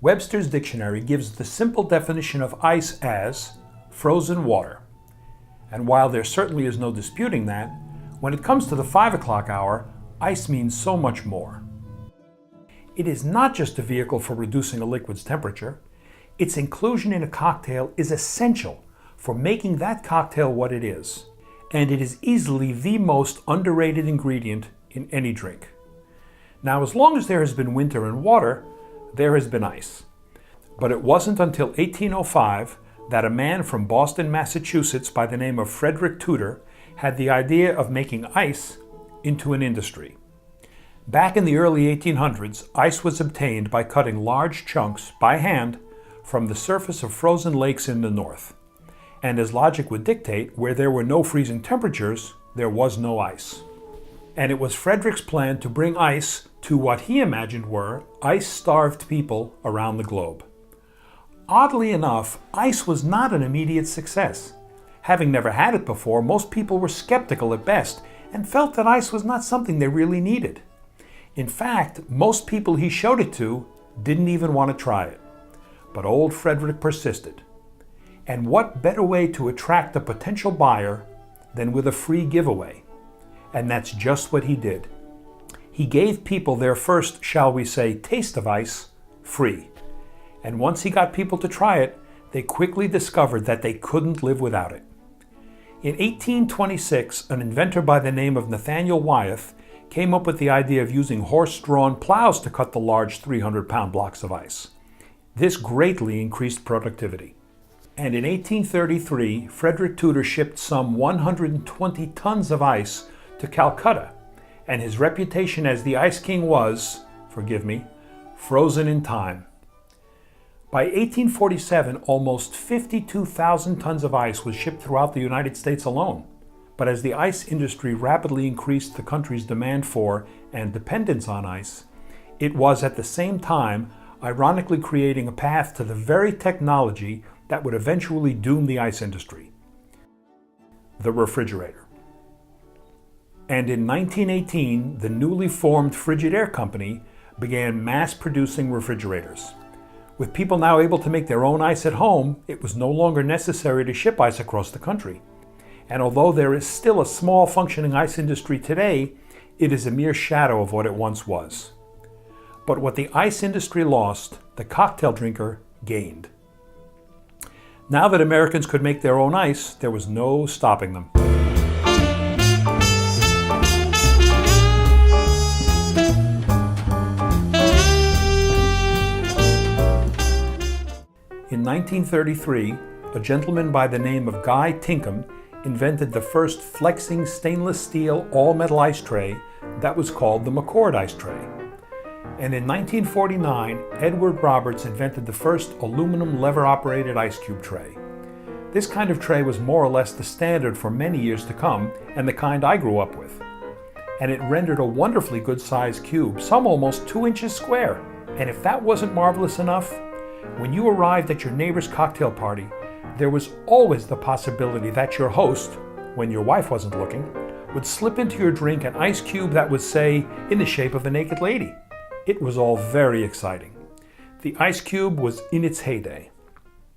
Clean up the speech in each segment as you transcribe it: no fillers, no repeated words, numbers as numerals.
Webster's Dictionary gives the simple definition of ice as frozen water. And while there certainly is no disputing that, when it comes to the 5 o'clock hour, ice means so much more. It is not just a vehicle for reducing a liquid's temperature. Its inclusion in a cocktail is essential for making that cocktail what it is. And it is easily the most underrated ingredient in any drink. Now, as long as there has been winter and water, there has been ice. But it wasn't until 1805 that a man from Boston, Massachusetts by the name of Frederick Tudor had the idea of making ice into an industry. Back in the early 1800s, ice was obtained by cutting large chunks by hand from the surface of frozen lakes in the north. And as logic would dictate, where there were no freezing temperatures, there was no ice. And it was Frederick's plan to bring ice to what he imagined were ice-starved people around the globe. Oddly enough, ice was not an immediate success. Having never had it before, most people were skeptical at best and felt that ice was not something they really needed. In fact, most people he showed it to didn't even want to try it. But old Frederick persisted. And what better way to attract a potential buyer than with a free giveaway? And that's just what he did. He gave people their first, shall we say, taste of ice free. And once he got people to try it, they quickly discovered that they couldn't live without it. In 1826, an inventor by the name of Nathaniel Wyeth came up with the idea of using horse-drawn plows to cut the large 300-pound blocks of ice. This greatly increased productivity. And in 1833, Frederick Tudor shipped some 120 tons of ice to Calcutta, and his reputation as the Ice King was, forgive me, frozen in time. By 1847, almost 52,000 tons of ice was shipped throughout the United States alone. But as the ice industry rapidly increased the country's demand for and dependence on ice, it was at the same time ironically creating a path to the very technology that would eventually doom the ice industry: the refrigerator. And in 1918, the newly formed Frigidaire Company began mass producing refrigerators. With people now able to make their own ice at home, it was no longer necessary to ship ice across the country. And although there is still a small functioning ice industry today, it is a mere shadow of what it once was. But what the ice industry lost, the cocktail drinker gained. Now that Americans could make their own ice, there was no stopping them. In 1933, a gentleman by the name of Guy Tinkham invented the first flexing stainless steel all-metal ice tray that was called the McCord ice tray. And in 1949, Edward Roberts invented the first aluminum lever-operated ice cube tray. This kind of tray was more or less the standard for many years to come, and the kind I grew up with. And it rendered a wonderfully good-sized cube, some almost 2 inches square. And if that wasn't marvelous enough, when you arrived at your neighbor's cocktail party, there was always the possibility that your host, when your wife wasn't looking, would slip into your drink an ice cube that was, say, in the shape of a naked lady. It was all very exciting. The ice cube was in its heyday.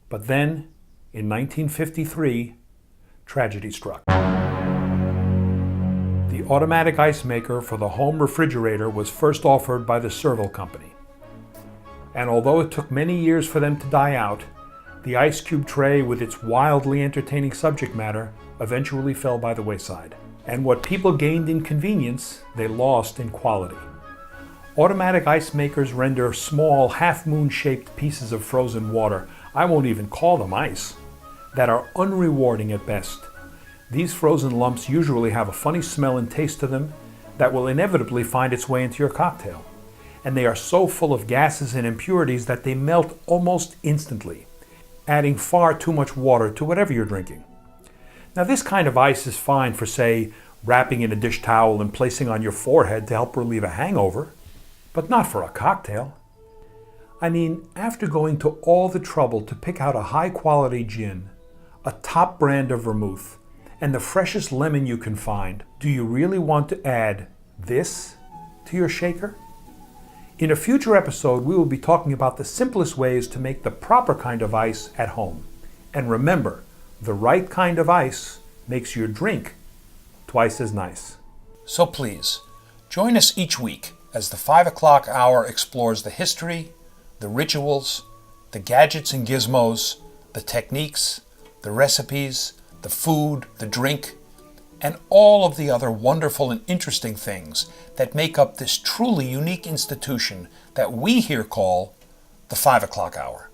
But then, in 1953, tragedy struck. The automatic ice maker for the home refrigerator was first offered by the Serval Company. And although it took many years for them to die out, the ice cube tray with its wildly entertaining subject matter eventually fell by the wayside. And what people gained in convenience, they lost in quality. Automatic ice makers render small, half-moon-shaped pieces of frozen water, I won't even call them ice, that are unrewarding at best. These frozen lumps usually have a funny smell and taste to them that will inevitably find its way into your cocktail. And they are so full of gases and impurities that they melt almost instantly, adding far too much water to whatever you're drinking. Now, this kind of ice is fine for, say, wrapping in a dish towel and placing on your forehead to help relieve a hangover, but not for a cocktail. I mean, after going to all the trouble to pick out a high-quality gin, a top brand of vermouth, and the freshest lemon you can find, do you really want to add this to your shaker? In a future episode, we will be talking about the simplest ways to make the proper kind of ice at home. And remember, the right kind of ice makes your drink twice as nice. So please, join us each week as the 5 o'clock hour explores the history, the rituals, the gadgets and gizmos, the techniques, the recipes, the food, the drink, and all of the other wonderful and interesting things that make up this truly unique institution that we here call the 5 o'clock hour.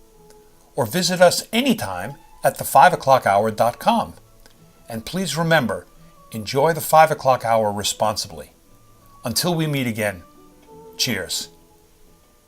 Or visit us anytime at the5o'clockhour.com. And please remember, enjoy the 5 o'clock hour responsibly. Until we meet again, cheers.